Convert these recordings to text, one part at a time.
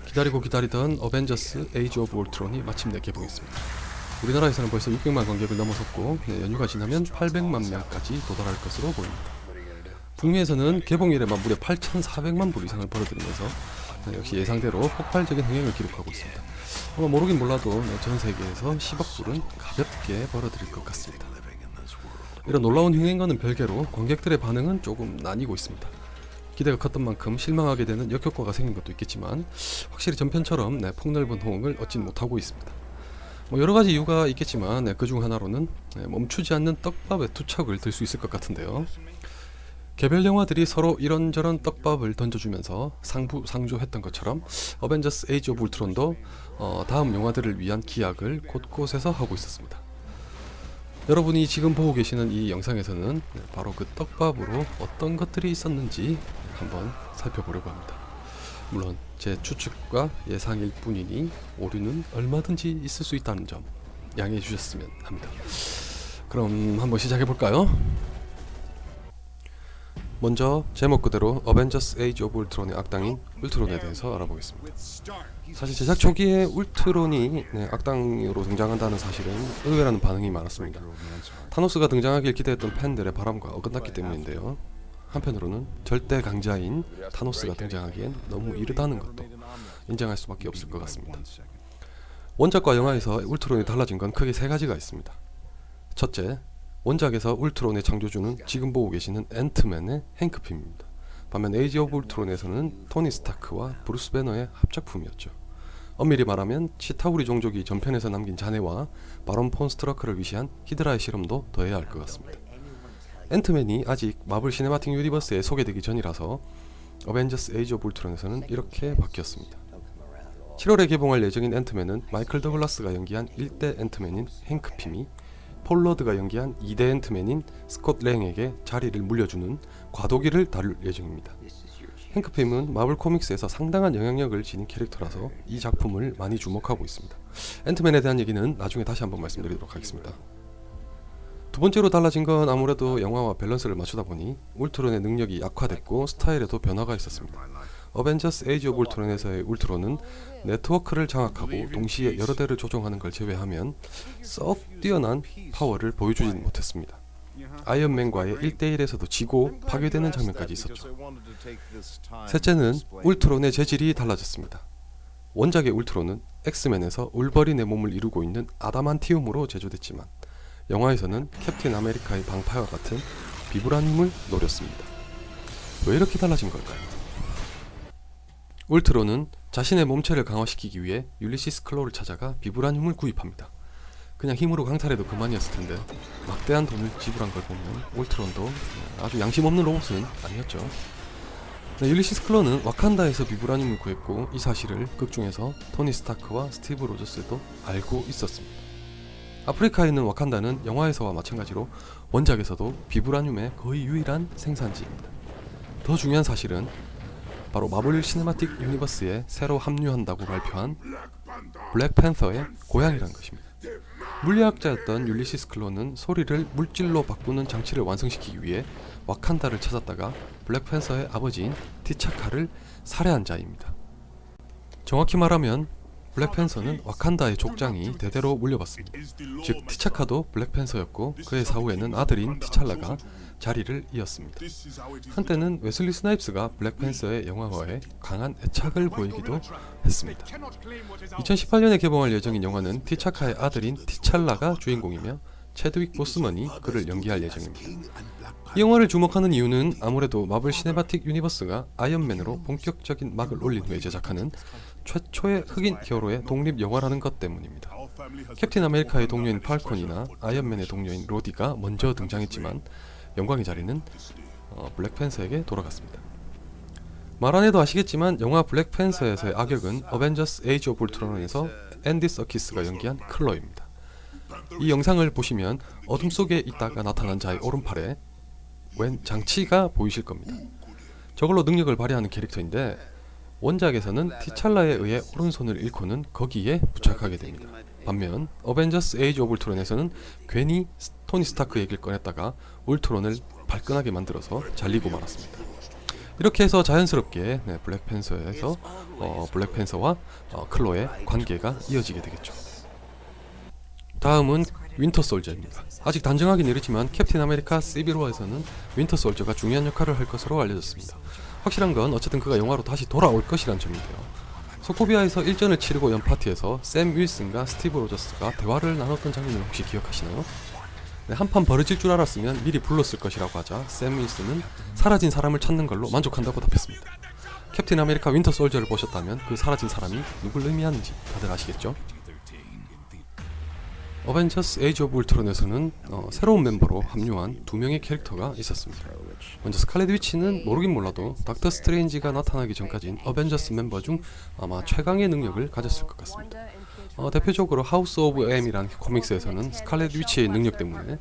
기다리고 기다리던 어벤져스 에이지 오브 울트론이 마침내 개봉했습니다. 우리나라에서는 벌써 600만 관객을 넘어섰고 연휴가 지나면 800만 명까지 도달할 것으로 보입니다. 북미에서는 개봉일에만 무려 8,400만 불 이상을 벌어들이면서 역시 예상대로 폭발적인 흥행을 기록하고 있습니다. 아마 모르긴 몰라도 전 세계에서 10억 불은 가볍게 벌어들일 것 같습니다. 이런 놀라운 흥행과는 별개로 관객들의 반응은 조금 나뉘고 있습니다. 기대가 컸던 만큼 실망하게 되는 역효과가 생긴 것도 있겠지만 확실히 전편처럼 폭넓은 호응을 얻진 못하고 있습니다. 여러가지 이유가 있겠지만 그중 하나로는 멈추지 않는 떡밥의 투척을 들 수 있을 것 같은데요. 개별 영화들이 서로 이런저런 떡밥을 던져주면서 상부상조했던 것처럼 어벤져스 에이지 오브 울트론도 다음 영화들을 위한 기약을 곳곳에서 하고 있었습니다. 여러분이 지금 보고 계시는 이 영상에서는 바로 그 떡밥으로 어떤 것들이 있었는지 한번 살펴보려고 합니다. 물론 제 추측과 예상일 뿐이니 오류는 얼마든지 있을 수 있다는 점 양해해 주셨으면 합니다. 그럼 한번 시작해 볼까요? 먼저 제목 그대로 어벤져스 에이지 오브 울트론의 악당인 울트론에 대해서 알아보겠습니다. 사실 제작 초기에 울트론이 악당으로 등장한다는 사실은 의외라는 반응이 많았습니다. 타노스가 등장하길 기대했던 팬들의 바람과 어긋났기 때문인데요. 한편으로는 절대 강자인 타노스가 등장하기엔 너무 이르다는 것도 인정할 수밖에 없을 것 같습니다. 원작과 영화에서 울트론이 달라진 건 크게 세 가지가 있습니다. 첫째, 원작에서 울트론의 창조주는 지금 보고 계시는 앤트맨의 행크핌입니다. 반면 에이지 오브 울트론에서는 토니 스타크와 브루스 배너의 합작품이었죠. 엄밀히 말하면 치타우리 종족이 전편에서 남긴 잔해와 바론 폰 스트러크를 위시한 히드라의 실험도 더해야 할 것 같습니다. 앤트맨이 아직 마블 시네마틱 유니버스에 소개되기 전이라서 어벤져스 에이지 오브 울트론에서는 이렇게 바뀌었습니다. 7월에 개봉할 예정인 앤트맨은 마이클 더글라스가 연기한 1대 앤트맨인 행크핌이 폴 러드가 연기한 2대 앤트맨인 스콧 랭에게 자리를 물려주는 과도기를 다룰 예정입니다. 행크핌은 마블 코믹스에서 상당한 영향력을 지닌 캐릭터라서 이 작품을 많이 주목하고 있습니다. 앤트맨에 대한 얘기는 나중에 다시 한번 말씀드리도록 하겠습니다. 두 번째로 달라진 건 아무래도 영화와 밸런스를 맞추다 보니 울트론의 능력이 약화됐고 스타일에도 변화가 있었습니다. 어벤져스 에이지 오브 울트론에서의 울트론은 네트워크를 장악하고 동시에 여러 대를 조종하는 걸 제외하면 썩 뛰어난 파워를 보여주진 못했습니다. 아이언맨과의 1대1에서도 지고 파괴되는 장면까지 있었죠. 셋째는 울트론의 재질이 달라졌습니다. 원작의 울트론은 엑스맨에서 울버린의 몸을 이루고 있는 아다만티움으로 제조됐지만 영화에서는 캡틴 아메리카의 방파와 같은 비브라늄을 노렸습니다. 왜 이렇게 달라진 걸까요? 울트론은 자신의 몸체를 강화시키기 위해 율리시스 클로를 찾아가 비브라늄을 구입합니다. 그냥 힘으로 강탈해도 그만이었을 텐데 막대한 돈을 지불한 걸 보면 울트론도 아주 양심 없는 로봇은 아니었죠. 율리시스 클로는 와칸다에서 비브라늄을 구했고 이 사실을 극중에서 토니 스타크와 스티브 로저스도 알고 있었습니다. 아프리카에 있는 와칸다는 영화에서와 마찬가지로 원작에서도 비브라늄의 거의 유일한 생산지입니다. 더 중요한 사실은 바로 마블 시네마틱 유니버스에 새로 합류한다고 발표한 블랙팬서의 고향이라는 것입니다. 물리학자였던 율리시스 클로는 소리를 물질로 바꾸는 장치를 완성시키기 위해 와칸다를 찾았다가 블랙팬서의 아버지인 티차카를 살해한 자입니다. 정확히 말하면 블랙팬서는 와칸다의 족장이 대대로 물려받습니다. 즉 티차카도 블랙팬서였고 그의 사후에는 아들인 티찰라가 자리를 이었습니다. 한때는 웨슬리 스나이프스가 블랙팬서의 영화화에 강한 애착을 보이기도 했습니다. 2018년에 개봉할 예정인 영화는 티차카의 아들인 티찰라가 주인공이며 체드윅 보스먼이 그를 연기할 예정입니다. 이 영화를 주목하는 이유는 아무래도 마블 시네마틱 유니버스가 아이언맨으로 본격적인 막을 올린 후에 제작하는 최초의 흑인 히어로의 독립 영화라는 것 때문입니다. 캡틴 아메리카의 동료인 팔콘이나 아이언맨의 동료인 로디가 먼저 등장했지만 영광의 자리는 블랙팬서에게 돌아갔습니다. 말 안 해도 아시겠지만 영화 블랙팬서에서의 악역은 어벤져스 에이지 오브 울트론에서 앤디 서키스가 연기한 클로입니다. 이 영상을 보시면 어둠 속에 있다가 나타난 자의 오른팔에 웬 장치가 보이실 겁니다. 저걸로 능력을 발휘하는 캐릭터인데 원작에서는 티찰라에 의해 오른손을 잃고는 거기에 부착하게 됩니다. 반면 어벤져스 에이지 오브 울트론에서는 괜히 토니 스타크 얘기를 꺼냈다가 울트론을 발끈하게 만들어서 잘리고 말았습니다. 이렇게 해서 자연스럽게 블랙팬서와 클로의 관계가 이어지게 되겠죠. 다음은 윈터 솔저입니다. 아직 단정하긴 이르지만 캡틴 아메리카 시빌 워에서는 윈터 솔저가 중요한 역할을 할 것으로 알려졌습니다. 확실한 건 어쨌든 그가 영화로 다시 돌아올 것이란 점인데요. 소코비아에서 일전을 치르고 연 파티에서 샘 윌슨과 스티브 로저스가 대화를 나눴던 장면을 혹시 기억하시나요? 네, 한판 벌어질 줄 알았으면 미리 불렀을 것이라고 하자 샘 윌슨은 사라진 사람을 찾는 걸로 만족한다고 답했습니다. 캡틴 아메리카 윈터 솔저를 보셨다면 그 사라진 사람이 누굴 의미하는지 다들 아시겠죠? 어벤져스 에이지 오브 울트론에서는 새로운 멤버로 합류한 두 명의 캐릭터가 있었습니다. 먼저 스칼렛 위치는 모르긴 몰라도 닥터 스트레인지가 나타나기 전까진 어벤져스 멤버 중 아마 최강의 능력을 가졌을 것 같습니다. 대표적으로 하우스 오브 M이라는 코믹스에서는 스칼렛 위치의 능력 때문에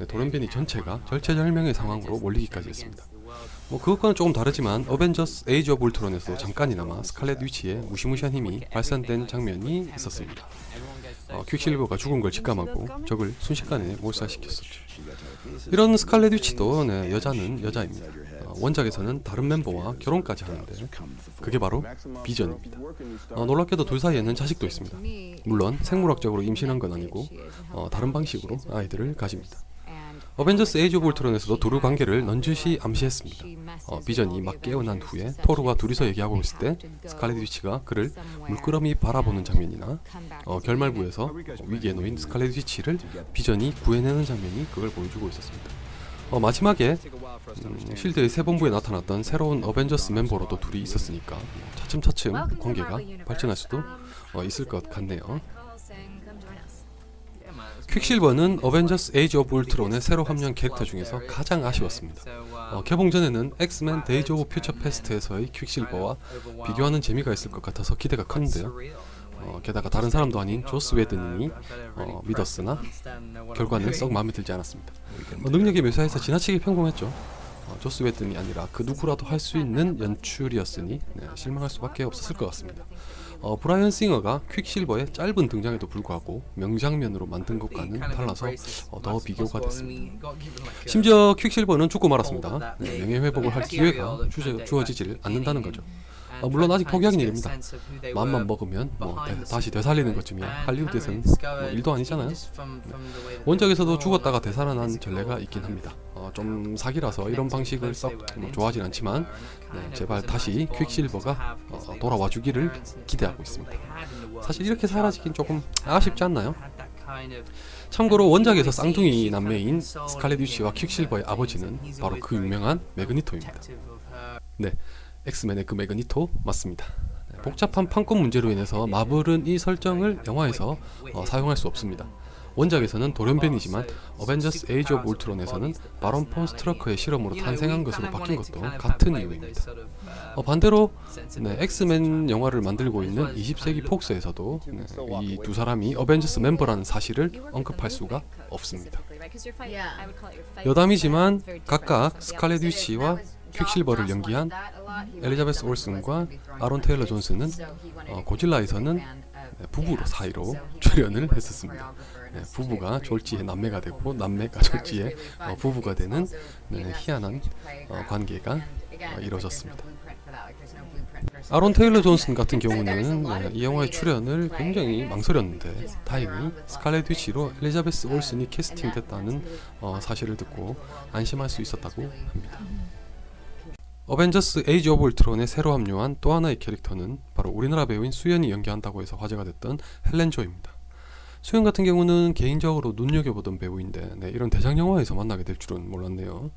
도련변이 전체가 절체절명의 상황으로 몰리기까지 했습니다. 그것과는 조금 다르지만 어벤져스 에이지 오브 울트론에서도 잠깐이나마 스칼렛 위치의 무시무시한 힘이 발산된 장면이 있었습니다. 퀵실버가 죽은 걸 직감하고 적을 순식간에 몰살시켰었죠. 이런 스칼렛 위치도 여자는 여자입니다. 원작에서는 다른 멤버와 결혼까지 하는데 그게 바로 비전입니다. 놀랍게도 둘 사이에는 자식도 있습니다. 물론 생물학적으로 임신한 건 아니고 다른 방식으로 아이들을 가집니다. 어벤져스 에이지 오브 울트론에서도 둘의 관계를 넌지시 암시했습니다. 비전이 막 깨어난 후에 토르와 둘이서 얘기하고 있을 때 스칼렛 위치가 그를 물끄러미 바라보는 장면이나 결말부에서 위기에 놓인 스칼렛 위치를 비전이 구해내는 장면이 그걸 보여주고 있었습니다. 마지막에 쉴드의 새 본부에 나타났던 새로운 어벤져스 멤버로도 둘이 있었으니까 차츰차츰 관계가 발전할 수도 있을 것 같네요. 퀵실버는 어벤져스 에이지 오브 울트론에 새로 합류한 캐릭터 중에서 가장 아쉬웠습니다. 개봉 전에는 엑스맨 데이즈 오브 퓨처 패스트에서의 퀵실버와 비교하는 재미가 있을 것 같아서 기대가 컸는데요. 게다가 다른 사람도 아닌 조스 웨든이 믿었으나 결과는 썩 마음에 들지 않았습니다. 능력의 묘사에서 지나치게 평범했죠. 조스 웨든이 아니라 그 누구라도 할 수 있는 연출이었으니 실망할 수밖에 없었을 것 같습니다. 브라이언 싱어가 퀵실버의 짧은 등장에도 불구하고 명장면으로 만든 것과는 달라서 더 비교가 됐습니다. 심지어 퀵실버는 죽고 말았습니다. 명예회복을 할 기회가 주어지질 않는다는 거죠. 물론 아직 포기하긴 이릅니다. 마음만 먹으면 다시 되살리는 것쯤이야 할리우드에서는 일도 아니잖아요. 원작에서도 죽었다가 되살아난 전례가 있긴 합니다. 좀 사기라서 이런 방식을 썩 좋아하진 않지만 제발 다시 퀵실버가 돌아와 주기를 기대하고 있습니다. 사실 이렇게 사라지긴 조금 아쉽지 않나요? 참고로 원작에서 쌍둥이 남매인 스칼렛 위치와 퀵실버의 아버지는 바로 그 유명한 매그니토입니다. 네, 엑스맨의 그 매그니토 맞습니다. 복잡한 판권 문제로 인해서 마블은 이 설정을 영화에서 사용할 수 없습니다. 원작에서는 돌연변이지만 어벤져스 에이지 오브 울트론에서는 바론 폰 스트러커의 실험으로 탄생한 것으로 바뀐 것도 같은 이유입니다. 반대로 엑스맨 영화를 만들고 있는 20세기 폭스에서도 이 두 사람이 어벤져스 멤버라는 사실을 언급할 수가 없습니다. 여담이지만 각각 스칼렛 위치와 퀵실버를 연기한 엘리자베스 올슨과 아론 테일러 존스는 고질라에서는 부부로 사이로 출연을 했었습니다. 부부가 졸지에 남매가 되고 남매가 졸지에 부부가 되는 희한한 관계가 이루어졌습니다. 아론 테일러 존슨 같은 경우는 이 영화의 출연을 굉장히 망설였는데 다행히 스칼렛 위치로 엘리자베스 올슨이 캐스팅됐다는 사실을 듣고 안심할 수 있었다고 합니다. 어벤져스 에이지 오브 울트론에 새로 합류한 또 하나의 캐릭터는 바로 우리나라 배우인 수연이 연기한다고 해서 화제가 됐던 헬렌 조입니다. 수연 같은 경우는 개인적으로 눈여겨보던 배우인데 이런 대작 영화에서 만나게 될 줄은 몰랐네요.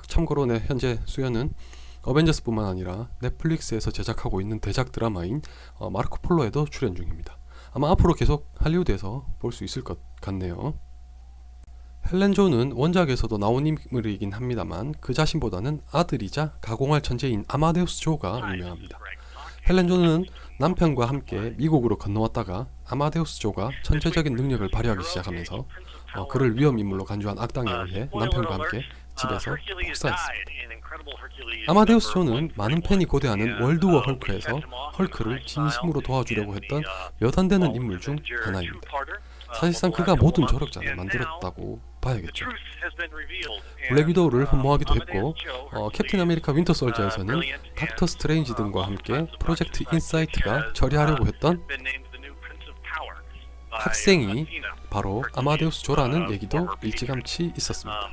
참고로 현재 수연은 어벤져스뿐만 아니라 넷플릭스에서 제작하고 있는 대작 드라마인 마르코 폴로에도 출연 중입니다. 아마 앞으로 계속 할리우드에서 볼 수 있을 것 같네요. 헬렌 조는 원작에서도 나온 인물이긴 합니다만 그 자신보다는 아들이자 가공할 천재인 아마데우스 조가 유명합니다. 헬렌 조는 남편과 함께 미국으로 건너왔다가 아마데우스 조가 천재적인 능력을 발휘하기 시작하면서 그를 위험인물로 간주한 악당에 의해 남편과 함께 집에서 복사했습니다. 아마데우스 조는 많은 팬이 고대하는 월드워 헐크에서 헐크를 진심으로 도와주려고 했던 몇 안 되는 인물 중 하나입니다. 사실상 그가 모든 조력자를 만들었다고 봐야겠죠. 블랙 위도우를 흠모하기도 했고 캡틴 아메리카 윈터 솔저에서는 닥터 스트레인지 등과 함께 프로젝트 인사이트가 처리하려고 했던 학생이 바로 아마데우스 조라는 얘기도 일찌감치 있었습니다.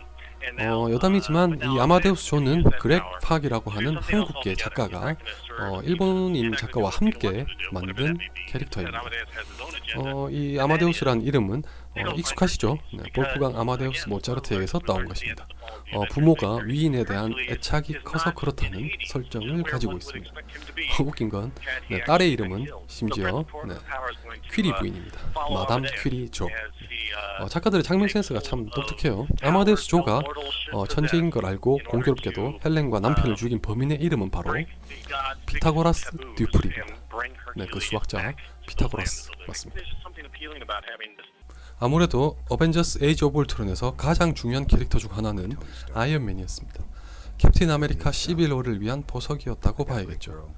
여담이지만 이 아마데우스 조는 그렉 팍이라고 하는 한국계 작가가 일본인 작가와 함께 만든 캐릭터입니다. 이 아마데우스란 이름은 익숙하시죠? 네, 볼프강 아마데우스 모차르트에게서 따온 것입니다. 부모가 위인에 대한 애착이 커서 그렇다는 설정을 가지고 있습니다. 웃긴 건 딸의 이름은 심지어 퀴리 부인입니다. 마담 퀴리 조. 작가들의 장면 센스가 참 독특해요. 아마데우스 조가 천재인 걸 알고 공교롭게도 헬렌과 남편을 죽인 범인의 이름은 바로 피타고라스 듀플입니다. 그 수학자 피타고라스 맞습니다. 아무래도 어벤져스 에이지 오브 울트론에서 가장 중요한 캐릭터 중 하나는 아이언맨이었습니다. 캡틴 아메리카 시빌워를 위한 보석이었다고 봐야겠죠.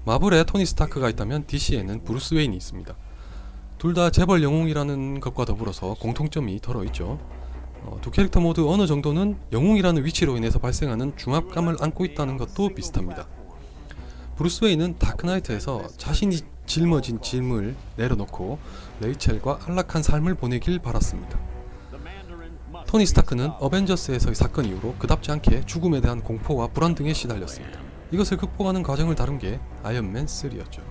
마블에 토니 스타크가 있다면 DC에는 브루스 웨인이 있습니다. 둘 다 재벌 영웅이라는 것과 더불어서 공통점이 덜어있죠. 두 캐릭터 모두 어느 정도는 영웅이라는 위치로 인해서 발생하는 중압감을 안고 있다는 것도 비슷합니다. 브루스 웨인은 다크나이트에서 자신이 짊어진 짐을 내려놓고 레이첼과 안락한 삶을 보내길 바랐습니다. 토니 스타크는 어벤져스에서의 사건 이후로 그답지 않게 죽음에 대한 공포와 불안 등에 시달렸습니다. 이것을 극복하는 과정을 다룬 게 아이언맨 3였죠.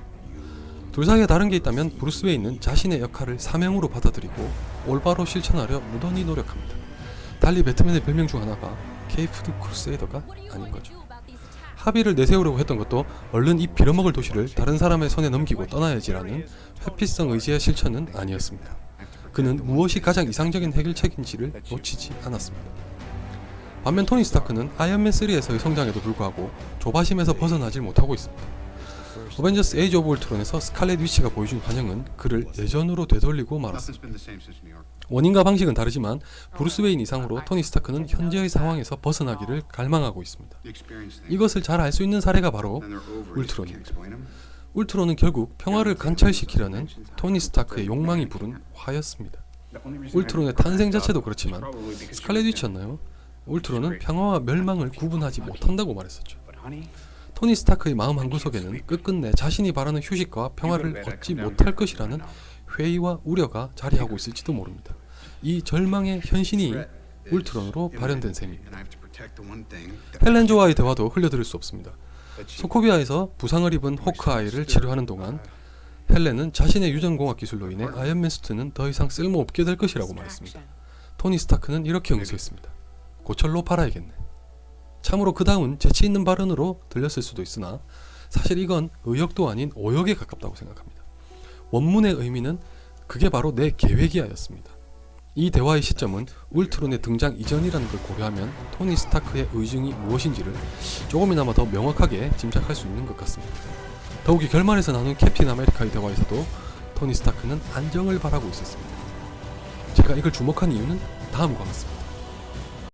둘 사이에 다른 게 있다면 브루스 웨인은 자신의 역할을 사명으로 받아들이고 올바로 실천하려 무던히 노력합니다. 달리 배트맨의 별명 중 하나가 케이프드 크루세이더가 아닌 거죠. 합의를 내세우려고 했던 것도 얼른 이 빌어먹을 도시를 다른 사람의 손에 넘기고 떠나야지라는 회피성 의지의 실천은 아니었습니다. 그는 무엇이 가장 이상적인 해결책인지를 놓치지 않았습니다. 반면 토니 스타크는 아이언맨 3에서의 성장에도 불구하고 조바심에서 벗어나질 못하고 있습니다. 어벤져스 에이지 오브 울트론에서 스칼렛 위치가 보여준 환영은 그를 예전으로 되돌리고 말았습니다. 원인과 방식은 다르지만 브루스 웨인 이상으로 토니 스타크는 현재의 상황에서 벗어나기를 갈망하고 있습니다. 이것을 잘 알 수 있는 사례가 바로 울트론입니다. 울트론은 결국 평화를 관철시키려는 토니 스타크의 욕망이 부른 화였습니다. 울트론의 탄생 자체도 그렇지만 스칼렛 위치였나요? 울트론은 평화와 멸망을 구분하지 못한다고 말했었죠. 토니 스타크의 마음 한구석에는 끝끝내 자신이 바라는 휴식과 평화를 얻지 못할 것이라는 회의와 우려가 자리하고 있을지도 모릅니다. 이 절망의 현신이 울트론으로 발현된 셈입니다. 헬렌조와의 대화도 흘려들을 수 없습니다. 소코비아에서 부상을 입은 호크아이를 치료하는 동안 헬렌은 자신의 유전공학 기술로 인해 아이언맨 수트는 더 이상 쓸모없게 될 것이라고 말했습니다. 토니 스타크는 이렇게 응수했습니다. 고철로 팔아야겠네. 참으로 그다운 재치있는 발언으로 들렸을 수도 있으나 사실 이건 의역도 아닌 오역에 가깝다고 생각합니다. 원문의 의미는 그게 바로 내 계획이야 였습니다. 이 대화의 시점은 울트론의 등장 이전이라는 걸 고려하면 토니 스타크의 의중이 무엇인지를 조금이나마 더 명확하게 짐작할 수 있는 것 같습니다. 더욱이 결말에서 나눈 캡틴 아메리카의 대화에서도 토니 스타크는 안정을 바라고 있었습니다. 제가 이걸 주목한 이유는 다음과 같습니다.